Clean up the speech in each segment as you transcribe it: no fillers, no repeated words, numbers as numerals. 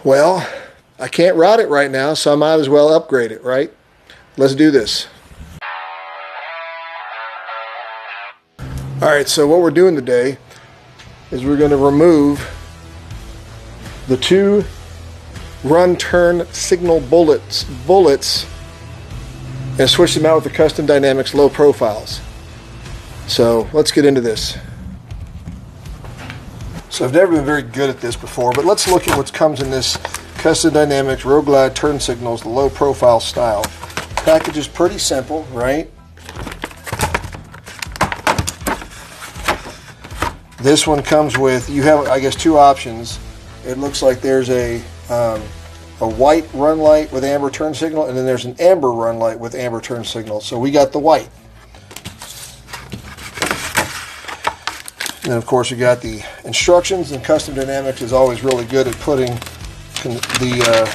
Well, I can't route it right now, so I might as well upgrade it, right? Let's do this. All right, so what we're doing today is we're going to remove the two run-turn signal bullets and switch them out with the Custom Dynamics low profiles. So let's get into this. So I've never been very good at this before, but let's look at what comes in this Custom Dynamics Road Glide turn signals, the low profile style. Package is pretty simple, right? This one comes with, you have, I guess, two options. It looks like there's a white run light with amber turn signal, and then there's an amber run light with amber turn signal. So we got the white. And then of course we got the instructions, and Custom Dynamics is always really good at putting the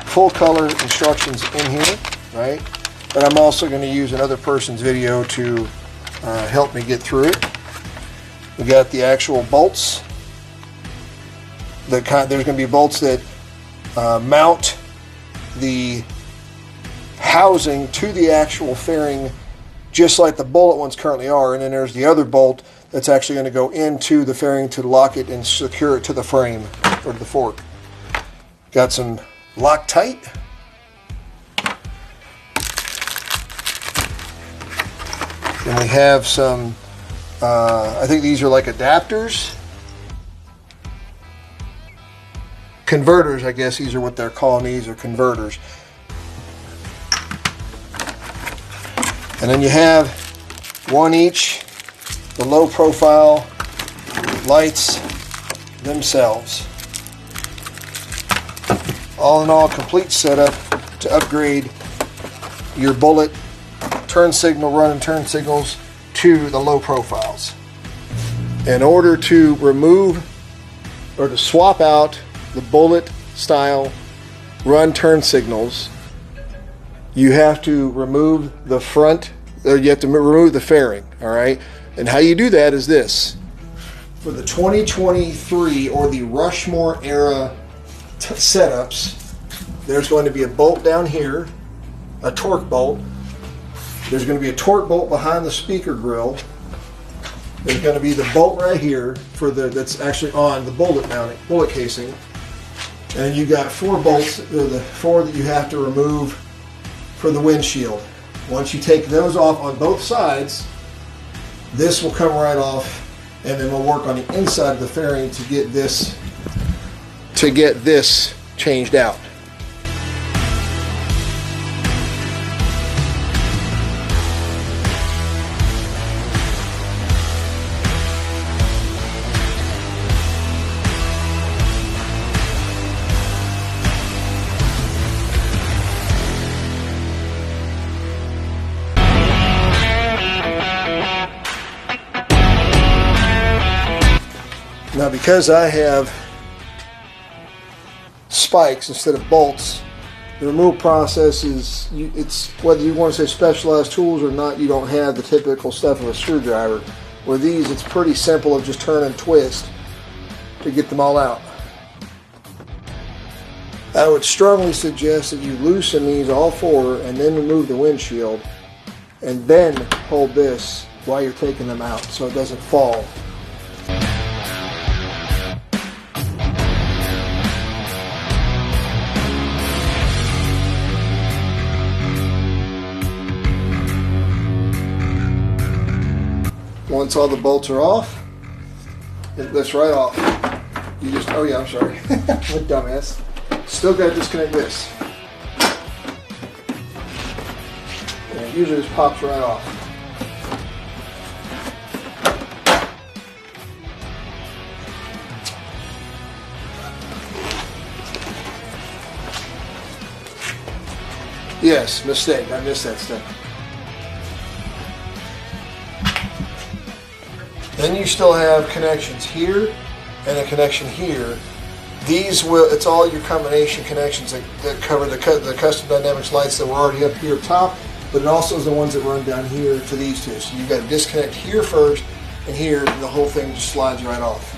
full color instructions in here, right? But I'm also going to use another person's video to help me get through it. We got the actual bolts. There's going to be bolts that mount the housing to the actual fairing, just like the bullet ones currently are, and then there's the other bolt that's actually going to go into the fairing to lock it and secure it to the frame or to the fork. Got some Loctite. And we have some, I think these are like adapters. Converters, I guess these are what they're calling these, are converters. And then you have one each, the low profile lights themselves. All in all, complete setup to upgrade your bullet turn signal, run and turn signals to the low profiles. In order to remove or to swap out the bullet style run turn signals, you have to remove the front, or you have to remove the fairing, all right? And how you do that is this. For the 2023 or the Rushmore era setups, there's going to be a bolt down here, a torque bolt. There's going to be a torque bolt behind the speaker grill. There's going to be the bolt right here for that's actually on the bullet casing. And you got four bolts, the four that you have to remove for the windshield. Once you take those off on both sides, this will come right off, and then we'll work on the inside of the fairing to get this changed out. Now, because I have spikes instead of bolts, the removal process is, it's whether you want to say specialized tools or not, you don't have the typical stuff of a screwdriver. With these, it's pretty simple of just turn and twist to get them all out. I would strongly suggest that you loosen these all four and then remove the windshield, and then hold this while you're taking them out so it doesn't fall. Once all the bolts are off, it lifts right off. You just, oh yeah, I'm sorry. What dumbass. Still got to disconnect this. And it usually just pops right off. Yes, mistake. I missed that step. Then you still have connections here and a connection here. These will, it's all your combination connections that cover the Custom Dynamics lights that were already up here top, but it also is the ones that run down here to these two. So you've got to disconnect here first and here, and the whole thing just slides right off.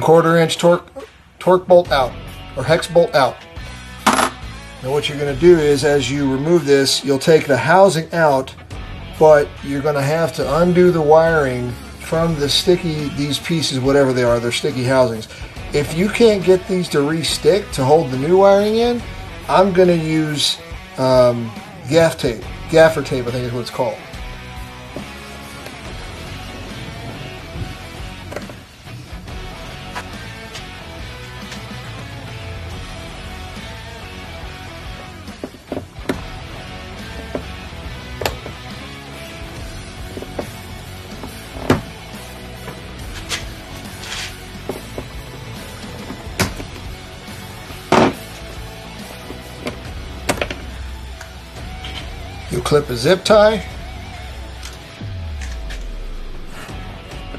1/4 inch torque bolt out, or hex bolt out. Now what you're going to do is, as you remove this, you'll take the housing out, but you're going to have to undo the wiring from the sticky, these pieces, whatever they are, they're sticky housings. If you can't get these to re-stick to hold the new wiring in, I'm going to use gaffer tape, I think is what it's called. You'll clip a zip tie,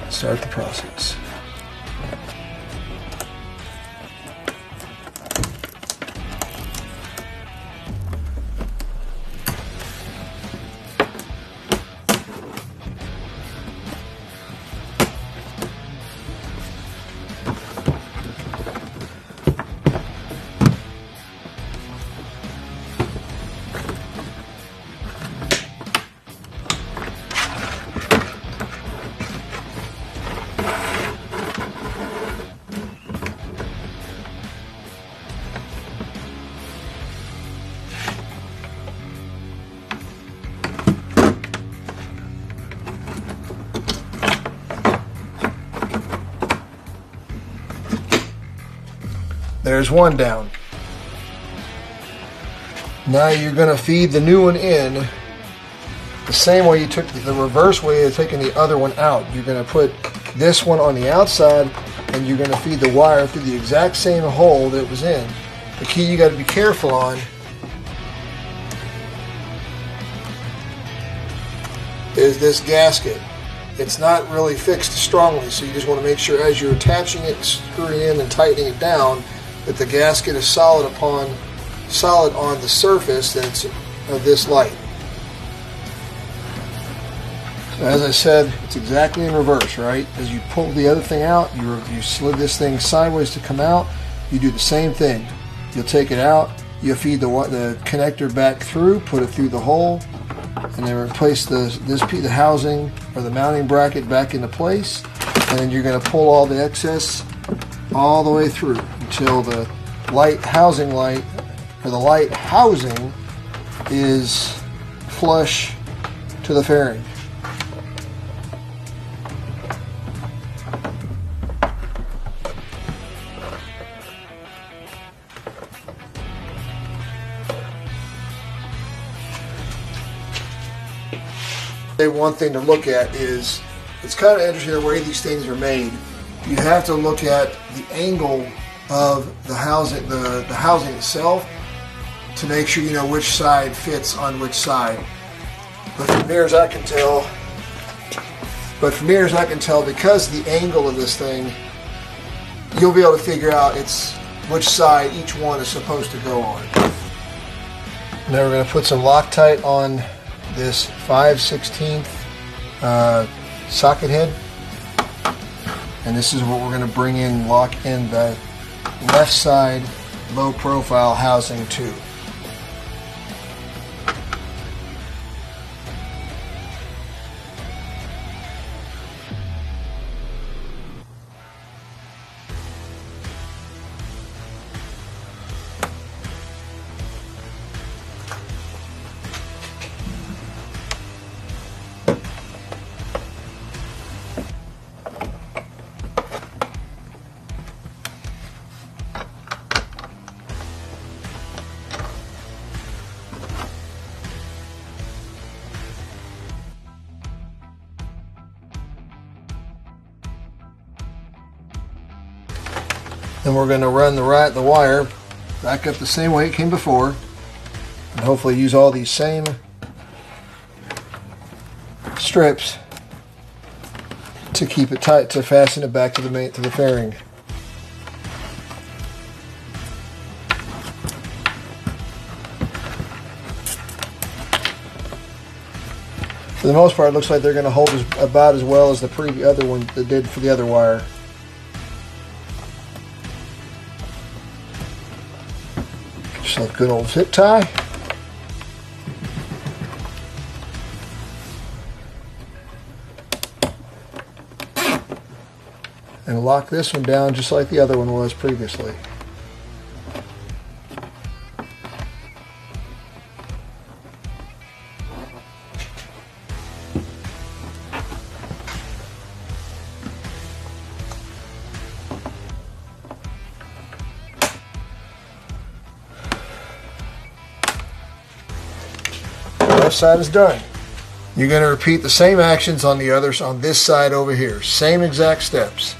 start the process. There's one down. Now you're going to feed the new one in the same way you took the reverse way of taking the other one out. You're going to put this one on the outside, and you're going to feed the wire through the exact same hole that it was in. The key you got to be careful on is this gasket. It's not really fixed strongly, so you just want to make sure as you're attaching it, screwing it in and tightening it down, that the gasket is solid on the surface that's of this light. So as I said, it's exactly in reverse, right? As you pull the other thing out, you slid this thing sideways to come out. You do the same thing. You'll take it out, you'll feed the connector back through, put it through the hole, and then replace the housing or the mounting bracket back into place, and then you're going to pull all the excess all the way through until the light housing is flush to the fairing. One thing to look at is, it's kind of interesting the way these things are made. You have to look at the angle of the housing, the housing itself, to make sure you know which side fits on which side. But from here as I can tell, because the angle of this thing, you'll be able to figure out which side each one is supposed to go on. Now we're going to put some Loctite on this 5/16 socket head, and this is what we're going to bring in, lock in the left side low profile housing to. Then we're going to run the wire back up the same way it came before, and hopefully use all these same strips to keep it tight, to fasten it back to the fairing. For the most part, it looks like they're going to hold about as well as the other one that did for the other wire. yourself a good old zip tie. And lock this one down just like the other one was previously. Left side is done. You're going to repeat the same actions on the others on this side over here. Same exact steps.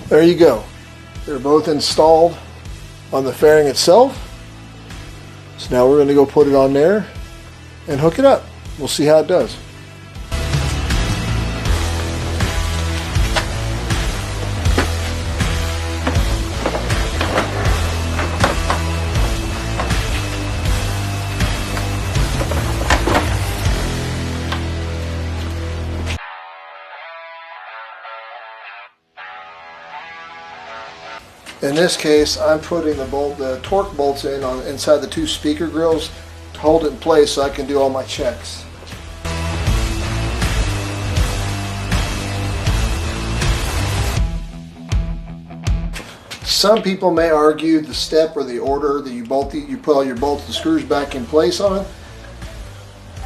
There you go. They're both installed on the fairing itself. So now we're going to go put it on there and hook it up. We'll see how it does. In this case, I'm putting the torque bolts in on inside the two speaker grills to hold it in place so I can do all my checks. Some people may argue the step or the order that you put all your bolts and screws back in place on.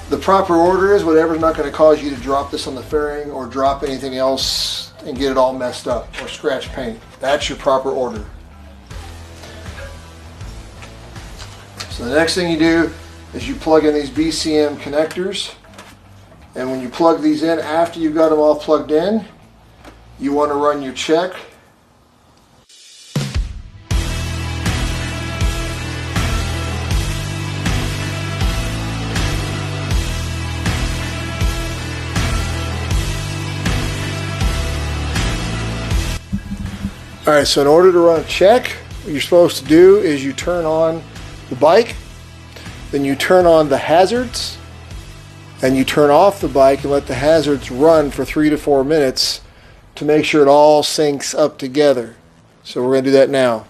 The proper order is whatever's not going to cause you to drop this on the fairing or drop anything else and get it all messed up or scratch paint. That's your proper order. So the next thing you do is you plug in these BCM connectors, and when you plug these in, after you've got them all plugged in, you want to run your check. Alright, so in order to run a check, what you're supposed to do is you turn on the bike, then you turn on the hazards, and you turn off the bike and let the hazards run for 3 to 4 minutes to make sure it all syncs up together. So we're going to do that now.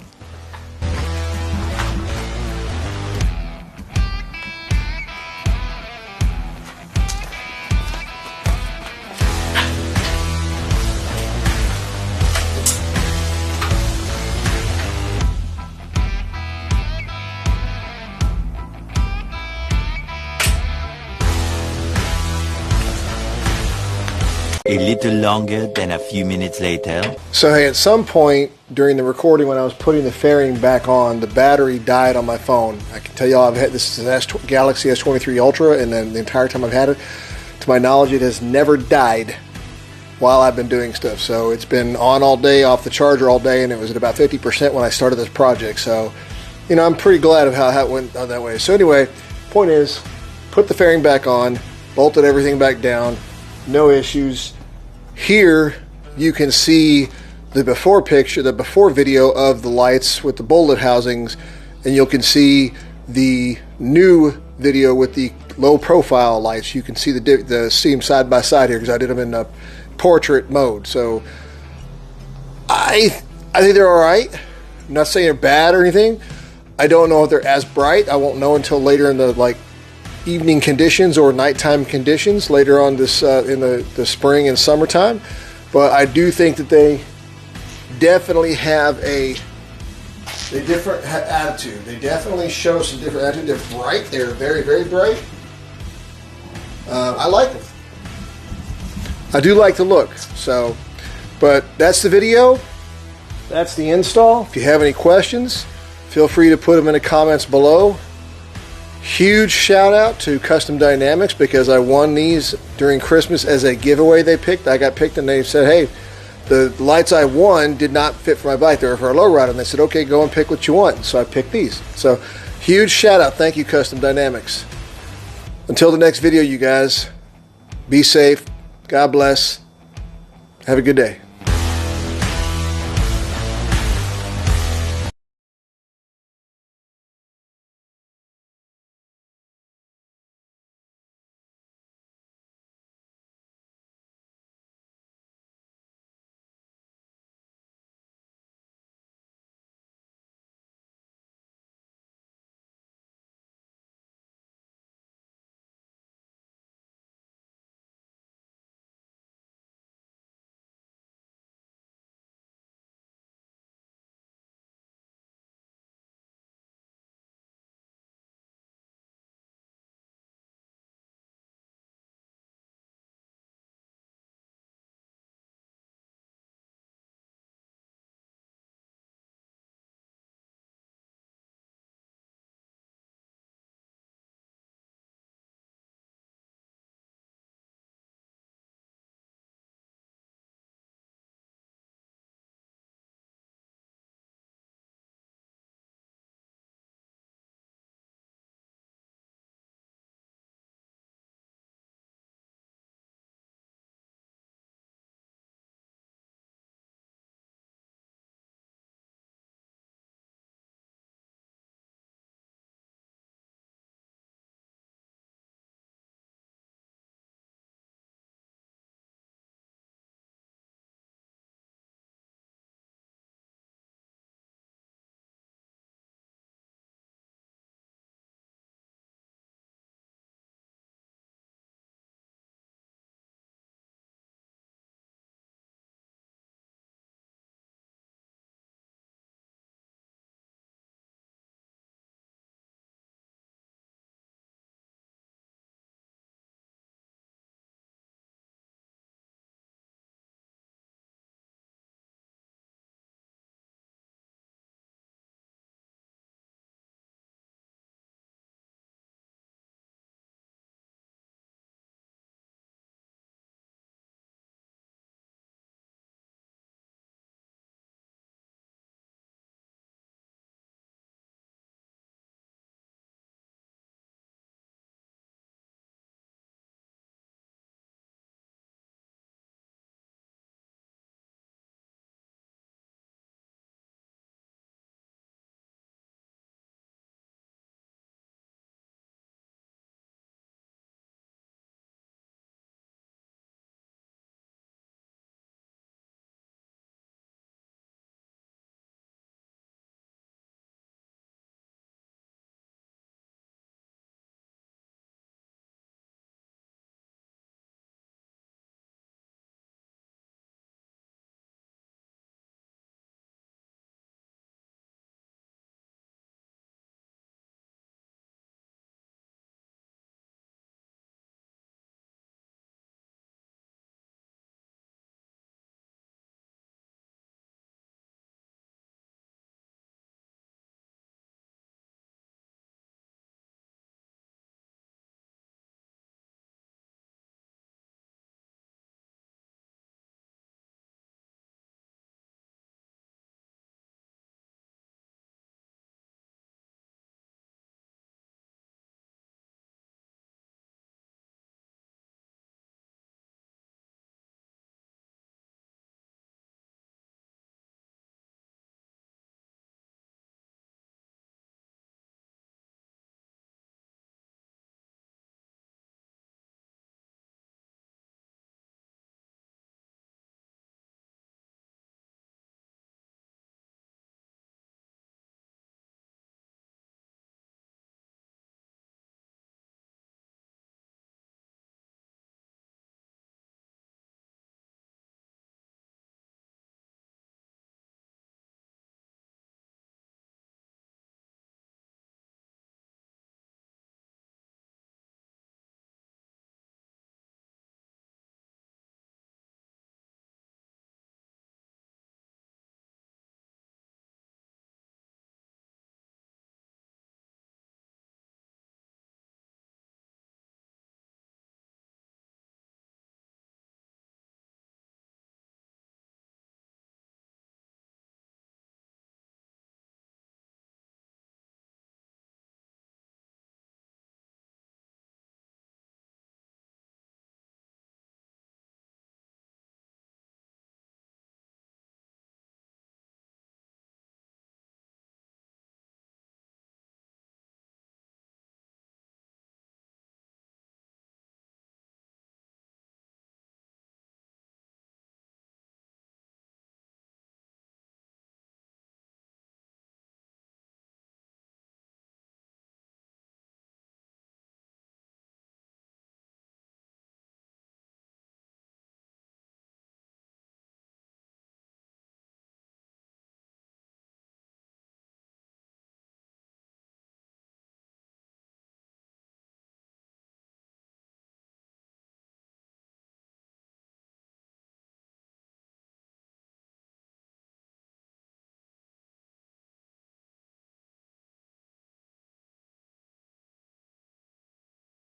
A little longer than a few minutes later. So hey, at some point during the recording when I was putting the fairing back on, the battery died on my phone. I can tell y'all I've had this is an Galaxy S23 Ultra, and then the entire time I've had it, to my knowledge, it has never died while I've been doing stuff. So it's been on all day, off the charger all day, and it was at about 50% when I started this project. So, you know, I'm pretty glad of how it went that way. So anyway, point is, put the fairing back on, bolted everything back down, no issues. Here you can see the before picture, the before video of the lights with the bullet housings, and you can see the new video with the low profile lights. You can see see them side by side here because I did them in the portrait mode. So I think they're all right. I'm not saying they're bad or anything. I don't know if they're as bright. I won't know until later in the evening conditions or nighttime conditions later on this in the spring and summertime, but I do think that they definitely have a They different attitude. They definitely show some different attitude. They're bright. They're very, very bright. I like them. I do like the look. So, but that's the video. That's the install. If you have any questions, feel free to put them in the comments below. Huge shout out to Custom Dynamics because I won these during Christmas as a giveaway they picked. I got picked and they said, hey, the lights I won did not fit for my bike. They were for a low rider. And they said, okay, go and pick what you want. So I picked these. So huge shout out. Thank you, Custom Dynamics. Until the next video, you guys, be safe. God bless. Have a good day.